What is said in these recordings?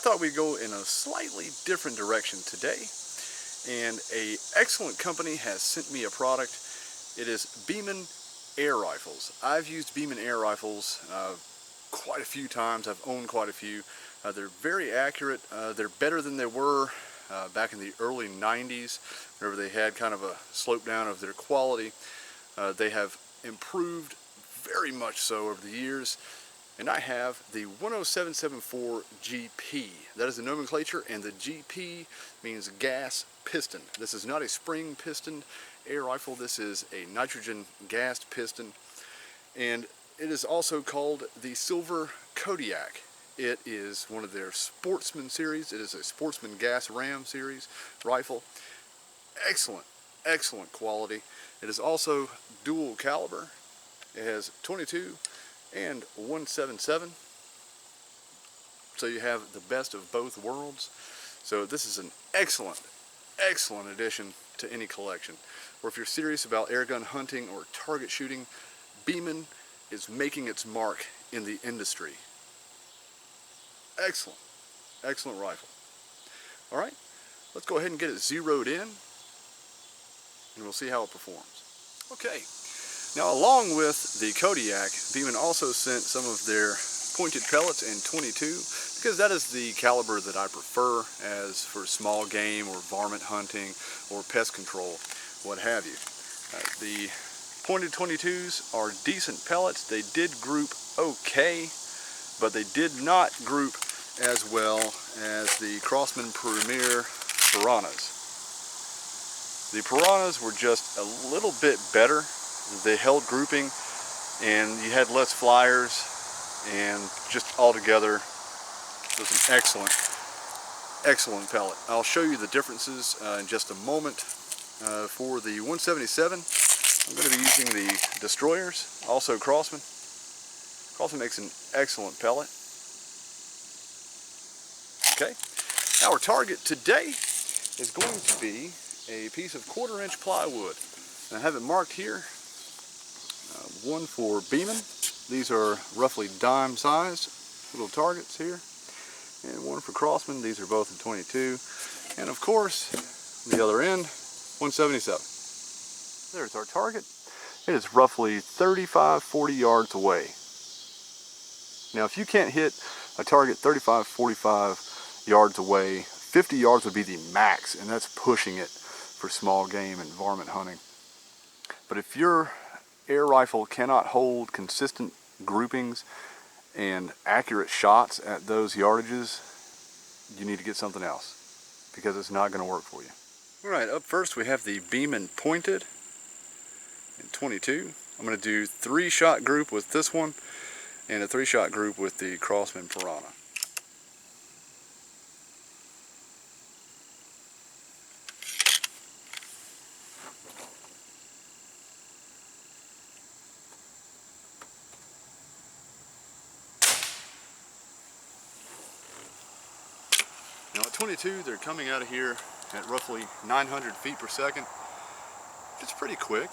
thought we'd go in a slightly different direction today, and an excellent company has sent me a product. It is Beamen Air Rifles. I've used Beamen Air Rifles quite a few times. I've owned quite a few. They're very accurate. They're better than they were back in the early 90s, whenever they had kind of a slope down of their quality. They have improved very much so over the years. And I have the 10774 GP. That is the nomenclature, and the GP means gas piston. This is not a spring piston air rifle. This is a nitrogen gassed piston, and it is also called the Silver Kodiak. It is one of their Sportsman series. It is a Sportsman gas ram series rifle. Excellent, excellent quality. It is also dual caliber. It has 22 and 177, so you have the best of both worlds. So this is an excellent addition to any collection, or if you're serious about airgun hunting or target shooting, Beeman is making its mark in the industry. Excellent rifle. All right, let's go ahead and get it zeroed in, and we'll see how it performs. Okay. Now, along with the Kodiak, Beeman also sent some of their pointed pellets in 22, because that is the caliber that I prefer as for small game or varmint hunting or pest control, what have you. The pointed 22s are decent pellets. They did group okay, but they did not group as well as the Crossman Piranhas. The Piranhas were just a little bit better. They held grouping, and you had less flyers, and just altogether it was an excellent pellet. I'll show you the differences in just a moment. For the 177, I'm going to be using the Destroyers, also Crossman. Crossman makes an excellent pellet. Okay, our target today is going to be a piece of 1/4-inch plywood. And I have it marked here. One for Beeman. These are roughly dime sized little targets here. And one for Crossman. These are both in 22. And of course, the other end, 177. There's our target. It is roughly 35-40 yards away. Now, if you can't hit a target 35-45 yards away, 50 yards would be the max, and that's pushing it for small game and varmint hunting. But if your air rifle cannot hold consistent groupings and accurate shots at those yardages, you need to get something else, because it's not going to work for you. Alright, up first we have the Beeman pointed in 22. I'm going to do 3-shot group with this one and a 3-shot group with the Crossman Piranha. Now at 22, they're coming out of here at roughly 900 feet per second. It's pretty quick,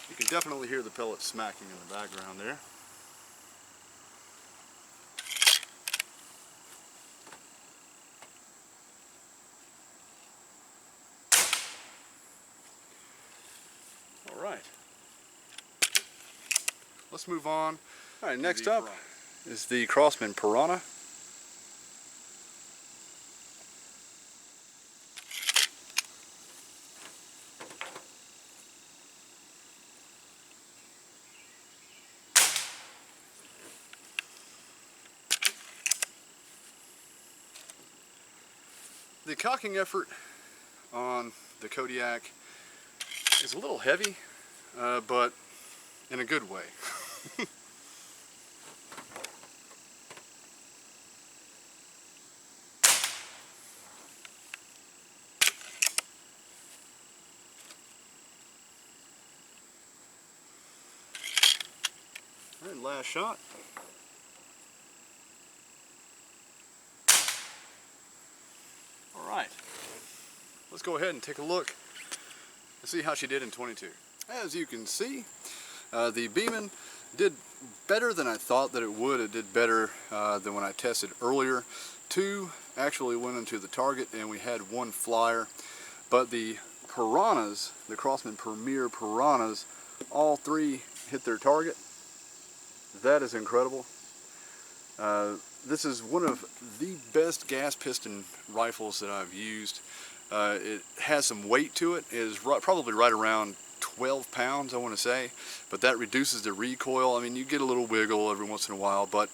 You can definitely hear the pellets smacking in the background there. Alright, let's move on. Alright, next up is the Crossman Piranha. The cocking effort on the Kodiak is a little heavy, but in a good way. And last shot. Alright, let's go ahead and take a look and see how she did in 22. As you can see, the Beeman did better than I thought that it would. It did better than when I tested earlier. 2 actually went into the target and we had 1 flyer, but the Piranhas, the Crossman Piranhas, all 3 hit their target. That is incredible. This is one of the best gas piston rifles that I've used. It has some weight to it. It is probably right around 12 pounds, I want to say, but that reduces the recoil. I mean, you get a little wiggle every once in a while, but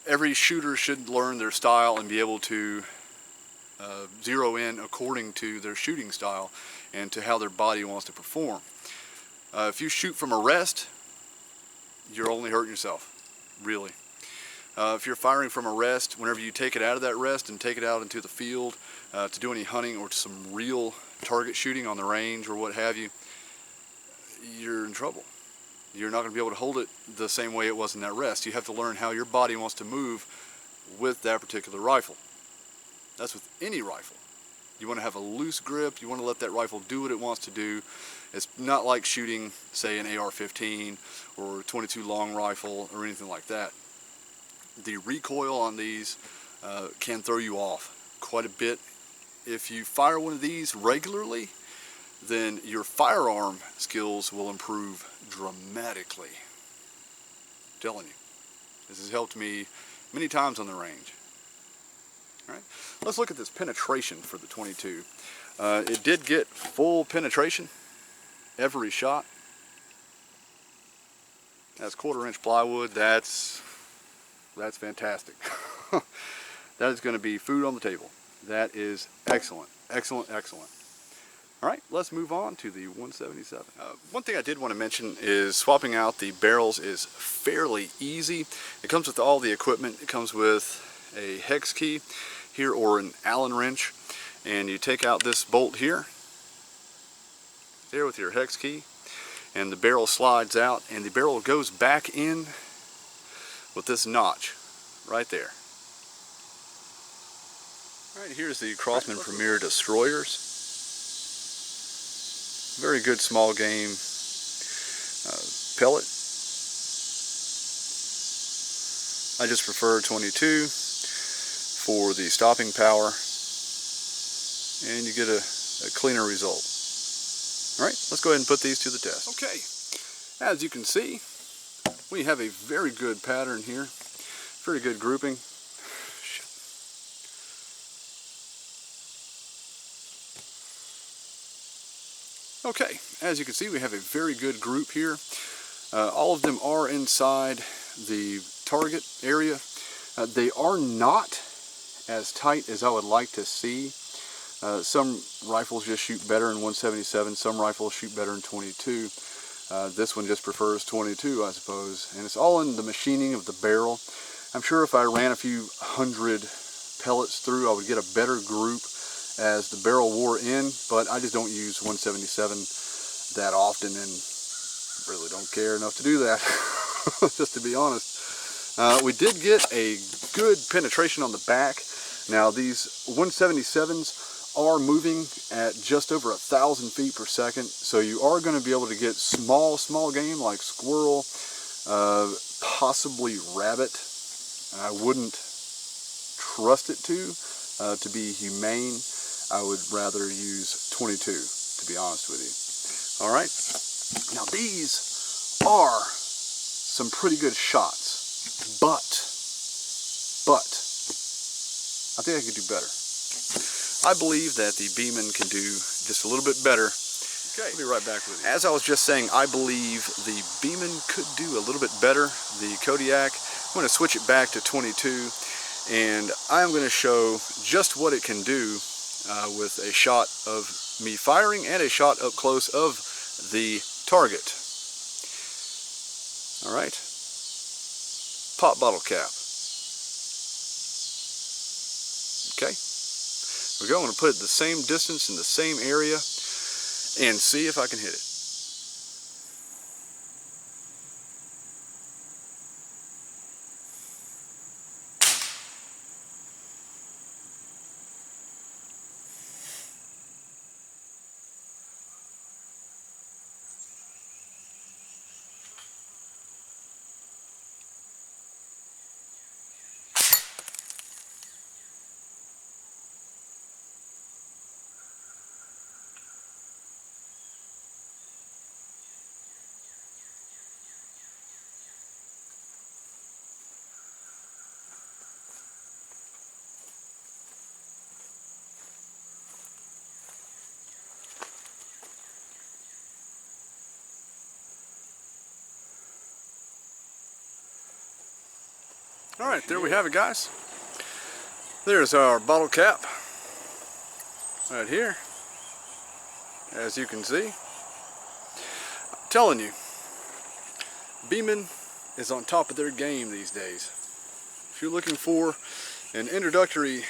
every shooter should learn their style and be able to zero in according to their shooting style and to how their body wants to perform. If you shoot from a rest, you're only hurting yourself, really. If you're firing from a rest, whenever you take it out of that rest and take it out into the field to do any hunting or to some real target shooting on the range or what have you, you're in trouble. You're not going to be able to hold it the same way it was in that rest. You have to learn how your body wants to move with that particular rifle. That's with any rifle. You want to have a loose grip. You want to let that rifle do what it wants to do. It's not like shooting, say, an AR-15 or 22 long rifle or anything like that. The recoil on these can throw you off quite a bit. If you fire one of these regularly, then your firearm skills will improve dramatically. I'm telling you, this has helped me many times on the range. All right, let's look at this penetration for the 22. It did get full penetration every shot. That's 1/4 inch plywood. That's fantastic. That is going to be food on the table. That is excellent, excellent, excellent. All right, let's move on to the 177. One thing I did want to mention is swapping out the barrels is fairly easy. It comes with all the equipment. It comes with a hex key here or an Allen wrench, and you take out this bolt here, there with your hex key, and the barrel slides out, and the barrel goes back in with this notch right there. All right, here's the Crossman Premier Destroyers. Very good small game pellet. I just prefer 22 for the stopping power, and you get a cleaner result. All right, let's go ahead and put these to the test. Okay, as you can see, we have a very good pattern here, very good grouping. Okay, as you can see, we have a very good group here. All of them are inside the target area. They are not as tight as I would like to see. Some rifles just shoot better in 177, some rifles shoot better in 22. This one just prefers 22, I suppose, and it's all in the machining of the barrel. I'm sure if I ran a few hundred pellets through, I would get a better group as the barrel wore in, but I just don't use 177 that often and really don't care enough to do that, just to be honest. We did get a good penetration on the back. Now these 177s are moving at just over 1,000 feet per second, so you are going to be able to get small game like squirrel, possibly rabbit. I wouldn't trust it to be humane. I would rather use 22, to be honest with you. All right, now these are some pretty good shots, but I think I could do better. I believe that the Beeman can do just a little bit better. Okay, I'll be right back with you. As I was just saying, I believe the Beeman could do a little bit better. The Kodiak, I'm going to switch it back to 22, and I'm going to show just what it can do with a shot of me firing and a shot up close of the target. All right, pop bottle cap. Okay, here we go. I'm going to put it the same distance in the same area and see if I can hit it. Alright, there we have it, guys. There's our bottle cap right here, as you can see. I'm telling you, Beeman is on top of their game these days. If you're looking for an introductory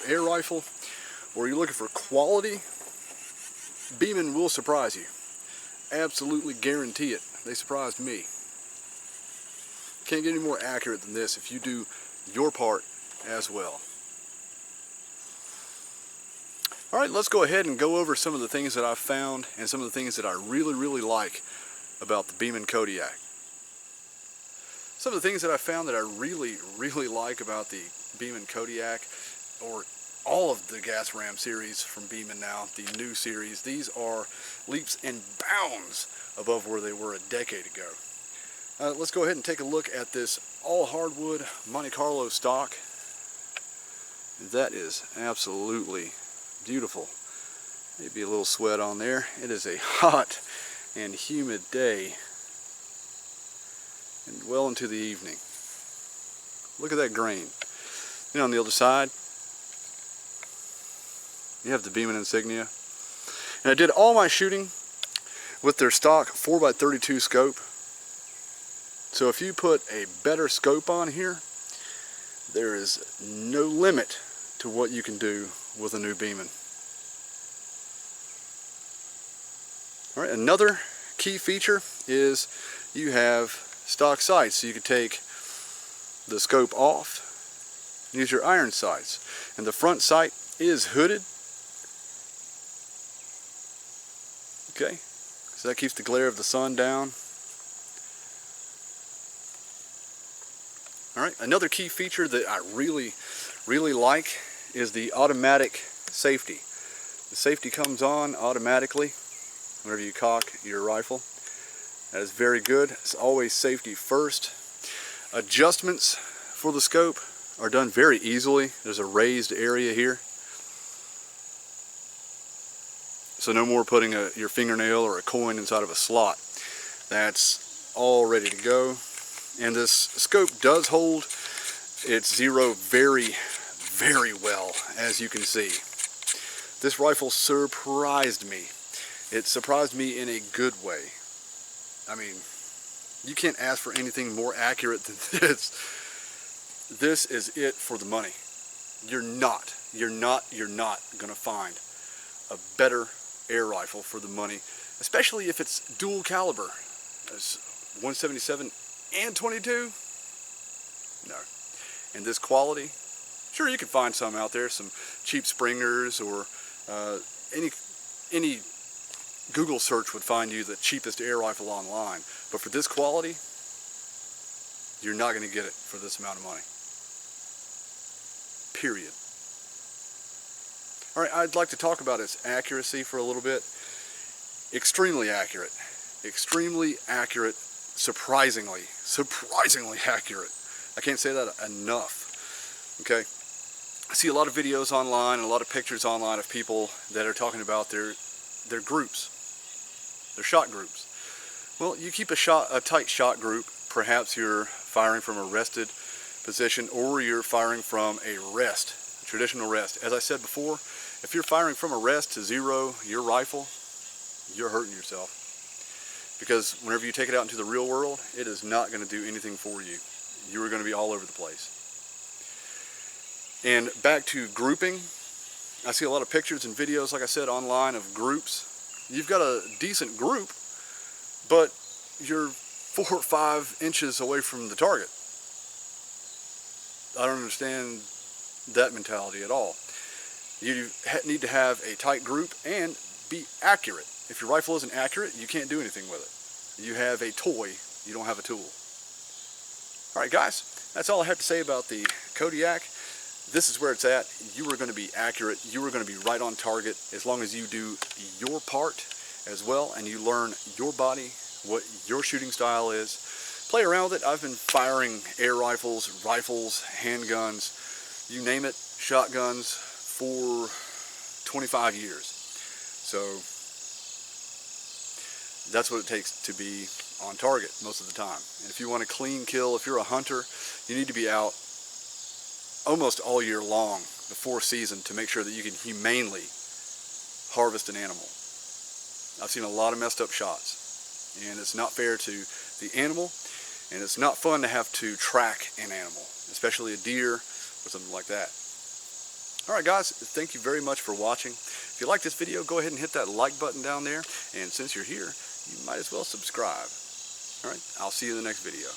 air rifle, or you're looking for quality, Beeman will surprise you. Absolutely guarantee it. They surprised me. Can't get any more accurate than this if you do your part as well. Alright, let's go ahead and go over some of the things that I've found and some of the things that I really like about the Beeman Kodiak. Some of the things that I found that I really like about the Beeman Kodiak, or all of the gas ram series from Beeman now, the new series, these are leaps and bounds above where they were a decade ago. Let's go ahead and take a look at this all hardwood Monte Carlo stock. That is absolutely beautiful. Maybe a little sweat on there. It is a hot and humid day, and well into the evening. Look at that grain. And on the other side, you have the Beeman insignia. And I did all my shooting with their stock 4x32 scope. So if you put a better scope on here, there is no limit to what you can do with a new Beeman. Alright, another key feature is you have stock sights, so you can take the scope off and use your iron sights. And the front sight is hooded. Okay, so that keeps the glare of the sun down. Alright, another key feature that I really like is the automatic safety. The safety comes on automatically whenever you cock your rifle. That is very good. It's always safety first. Adjustments for the scope are done very easily. There's a raised area here. So no more putting your fingernail or a coin inside of a slot. That's all ready to go. And this scope does hold its zero very well, as you can see. This rifle surprised me. It surprised me in a good way. I mean, you can't ask for anything more accurate than this. This is it for the money. You're not gonna find a better air rifle for the money, especially if it's dual caliber. It's 177 and 22? No. And this quality, sure, you can find some out there, some cheap Springers, or any Google search would find you the cheapest air rifle online. But for this quality, you're not going to get it for this amount of money. Period. Alright, I'd like to talk about its accuracy for a little bit. Extremely accurate. Extremely accurate. Surprisingly accurate. I can't say that enough. Okay, I see a lot of videos online and a lot of pictures online of people that are talking about their groups, their shot groups. Well, you keep a tight shot group. Perhaps you're firing from a rested position, or you're firing from a rest, a traditional rest. As I said before, if you're firing from a rest to zero your rifle, you're hurting yourself. Because whenever you take it out into the real world, it is not going to do anything for you. You are going to be all over the place. And back to grouping, I see a lot of pictures and videos, like I said, online of groups. You've got a decent group, but you're 4 or 5 inches away from the target. I don't understand that mentality at all. You need to have a tight group and be accurate. If your rifle isn't accurate, you can't do anything with it. You have a toy, you don't have a tool. Alright guys, that's all I have to say about the Kodiak. This is where it's at. You are going to be accurate, you are going to be right on target, as long as you do your part as well, and you learn your body, what your shooting style is. Play around with it. I've been firing air rifles, handguns, you name it, shotguns, for 25 years. So That's what it takes to be on target most of the time. And if you want a clean kill, if you're a hunter, you need to be out almost all year long, the 4th season, to make sure that you can humanely harvest an animal. I've seen a lot of messed up shots, and it's not fair to the animal, and it's not fun to have to track an animal, especially a deer or something like that. Alright guys, thank you very much for watching. If you like this video, go ahead and hit that like button down there, and since you're here, you might as well subscribe. Alright, I'll see you in the next video.